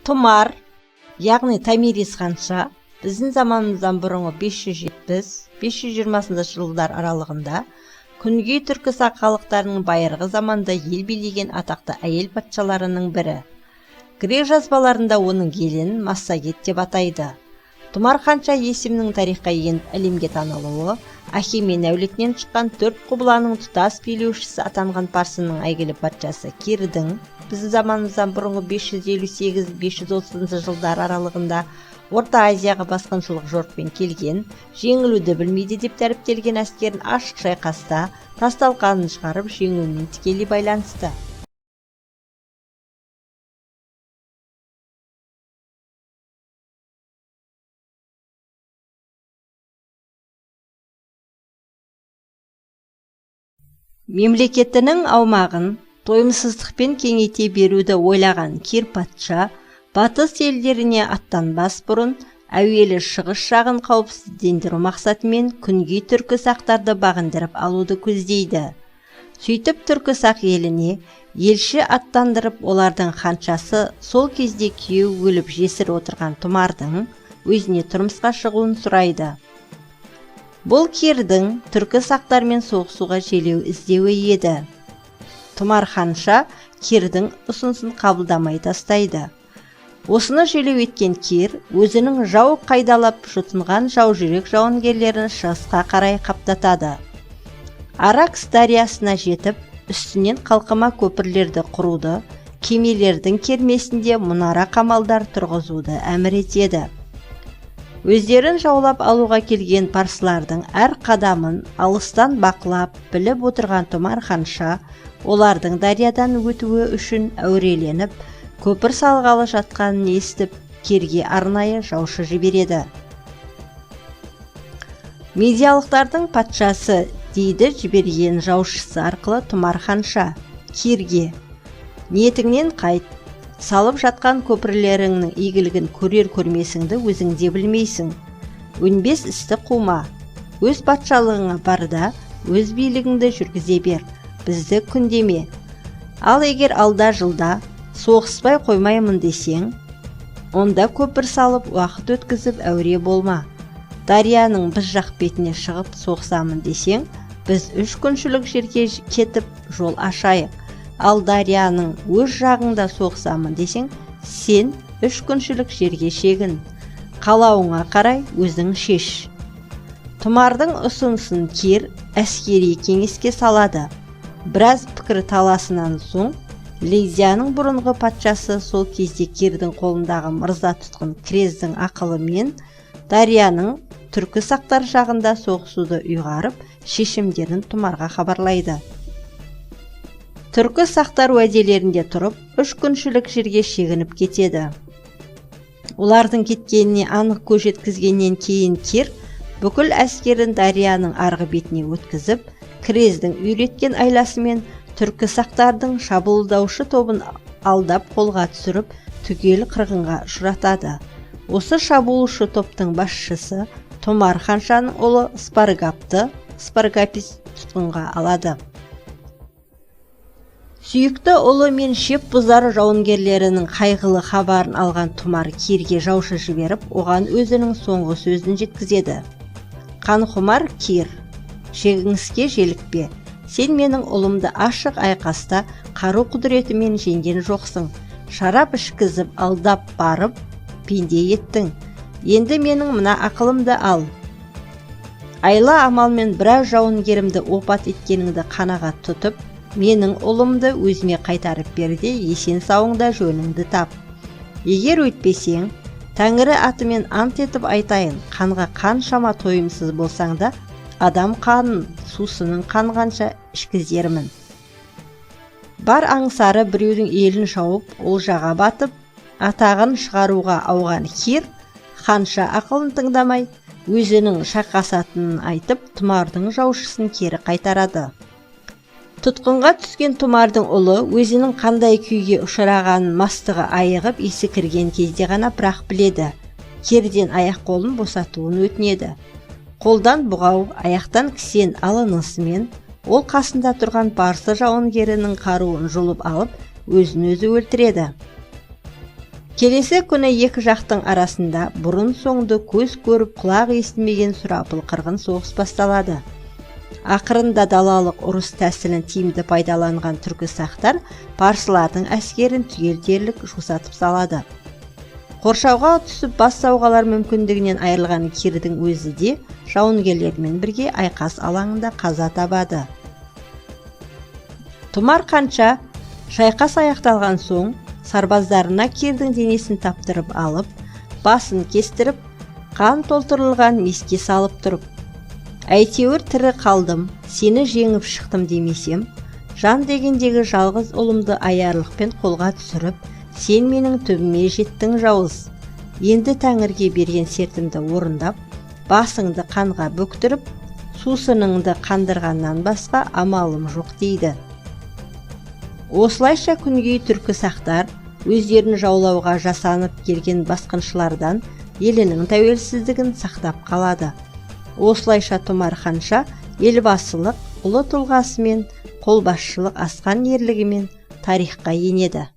Тұмар, яғни Томирис ханша, біздің заманымыздан бұрынғы 570-520 жылдар аралығында күнгей түркі халықтарының байырғы заманда ел билеген атақты әйел патшаларының бірі. Грек жазбаларында оның елін Массагет деп атайды. Тұмар ханша есімнің тарихқа еніп әлемге танылуы, Ахемен әулетінен шыққан 4 құбыланың тұтас билеушісі атанған парсының әйгілі патшасы Кирдің біздің заманымыздан бұрынғы 558-530 жылдар аралығында Орта Азияға басқыншылық жорықпен келген, жеңілуді білмейді деп дәріптелген әскерін ашық шайқаста тас-талқанын шығарып жеңуімен тікелей байланысты. Мемлекетінің аумағын тойымсыздықпен кеңейте беруді ойлаған Кир патша батыс елдеріне аттанбас бұрын әуелі шығыс жағын қауіпсіздендіру мақсатымен күнгей түркі сақтарды бағындырып алуды көздейді. Сөйтіп түркі сақ еліне елші аттандырып, олардың ханшасы сол кезде күйеу өліп жесір отырған Тұмардың өзіне тұрмысқа шығуын сұрайды. Бұл Кирдің түркі сақтармен соғысуға желеу іздеуі еді. Тұмар ханша Кирдің ұсынысын қабылдамай тастайды. Осыны желеу еткен Кир өзінің жау қайдалап жұтынған жаужүрек жауынгерлерін шығысқа қарай қаптатады. Аракс дариясына жетіп, үстінен қалқыма көпірлерді құруды, кемелердің кермесінде мұнара қамалдар тұрғызуды әмір етеді. Өздерін жаулап алуға келген парсылардың әр қадамын алыстан бақылап біліп отырған Тұмар ханша олардың дариядан өтуі үшін әуреленіп, көпір салғалы жатқанын естіп, Кирге арнайы жаушы жібереді. Медиялықтардың патшасы дейді жіберген жаушысы арқылы Тұмар ханша Кирге: ниетіңнен қайт, салып жатқан көпірлеріңнің игілігін көрер-көрмесіңді өзіңде білмейсің. Өнбес істі қума, өз патшалығыңа барда өз билігіңді жүргізе бер, бізді күндеме. Ал егер алда жылда соғыспай қоймаймын десең, онда көпір салып уақыт өткізіп әуре болма. Дарияның біз жақ бетіне шығып соғысамын десең, біз 3 күншілік жерге кетіп жол ашайық. Ал дарияның өз жағыңда соғысамын десең, сен 3 күншілік жерге шегін. Қалауыңа қарай өзің шеш. Тұмардың ұсынысын Кир әскери кеңеске салады. Біраз пікір таласынан соң, Лидияның бұрынғы патшасы сол кезде Кирдің қолындағы мырза тұтқын Крездің ақылымен дарияның түркі сақтар жағында соғысуды ұйғарып, шешімдерін Тұмарға хабарлайды. Түркі сақтар уәделерінде тұрып, 3 күншілік жерге шегініп кетеді. Олардың кеткеніне анық көз жеткізгеннен кейін Кир бүкіл әскерін дарияның арғы бетіне өткізіп, Крездің үйреткен айласымен түркі сақтардың шабуылдаушы тобын алдап қолға түсіріп, түгел қырғынға ұшыратады. Осы шабуылшы топтың басшысы Тұмар ханшаның ұлы Спаргапис тұтқынға алады. Сүйікті ұлы мен шеп бұзар жауынгерлерінің қайғылы хабарын алған Тұмар Кирге жаушы жіберіп, оған өзінің соңғы сөзін жеткізеді. Қанқұмар Кир, жеңіске желікпе. Сен менің ұлымды ашық айқаста қару құдіретімен жеңген жоқсың. Шарап ішкізіп алдап барып, пенде еттің. Енді менің мына ақылымды ал. Айла амалмен біраз жауынгерімді опат еткеніңді қанағат тұтып, менің ұлымды өзіме қайтарып берде, есен сауыңда жөніңді тап. Егер өйтпесең, Тәңірі атымен ант етіп айтайын, қанға қаншама тойымсыз болсаң да, адам қанын сусының қанғанша ішкізермін. Бар аңсары біреудің елін шауып, олжаға батып, атағын шығаруға ауған Кир, ханша ақылын тыңдамай, өзінің шақасатынын айтып, Тұмардың жаушысын кері қайтарады. Тұтқынға түскен Тұмардың ұлы өзінің қандай күйге ұшырағанын мастығы айығып, есі кірген кезде ғана бірақ біледі. Кирден аяқ қолын босатуын өтінеді. Қолдан бұғау, аяқтан кісен алынысымен, ол қасында тұрған парсы жауынгерінің қаруын жұлып алып, өзін өзі өлтіреді. Келесі күні екі жақтың арасында бұрын соңды көз көріп құлақ естімеген сұрапыл қырғын соғыс басталады. Ақырында далалық ұрыс тәсілін тиімді пайдаланған түркі сақтар парсылардың әскерін түгел дерлік жусатып салады. Қоршауға түсіп бас сауғалар мүмкіндігінен айырылған Кирдің өзі де жауынгерлермен бірге айқас алаңында қаза табады. Тұмар қанша шайқас аяқталған соң сарбаздарына Кирдің денесін таптырып алып, басын кестіріп, қан толтырылған миске салып тұрып, әйтеуір тірі қалдым, сені жеңіп шықтым демесем, жан дегендегі жалғыз ұлымды аярлықпен қолға түсіріп, сен менің түбіме жеттің жауыз. Енді тәңірге берген сертімді орындап, басыңды қанға бөктіріп, сусыныңды қандырғаннан басқа амалым жоқ дейді. Осылайша күнгей түркі сақтар өздерін жаулауға жасанып келген басқыншылардан елінің тәуелсіздігін сақтап қалады. Осылайша Тұмар ханша елбасылық, ұлы тұлғасымен, қолбасшылық асқан ерлігімен тарихқа енеді.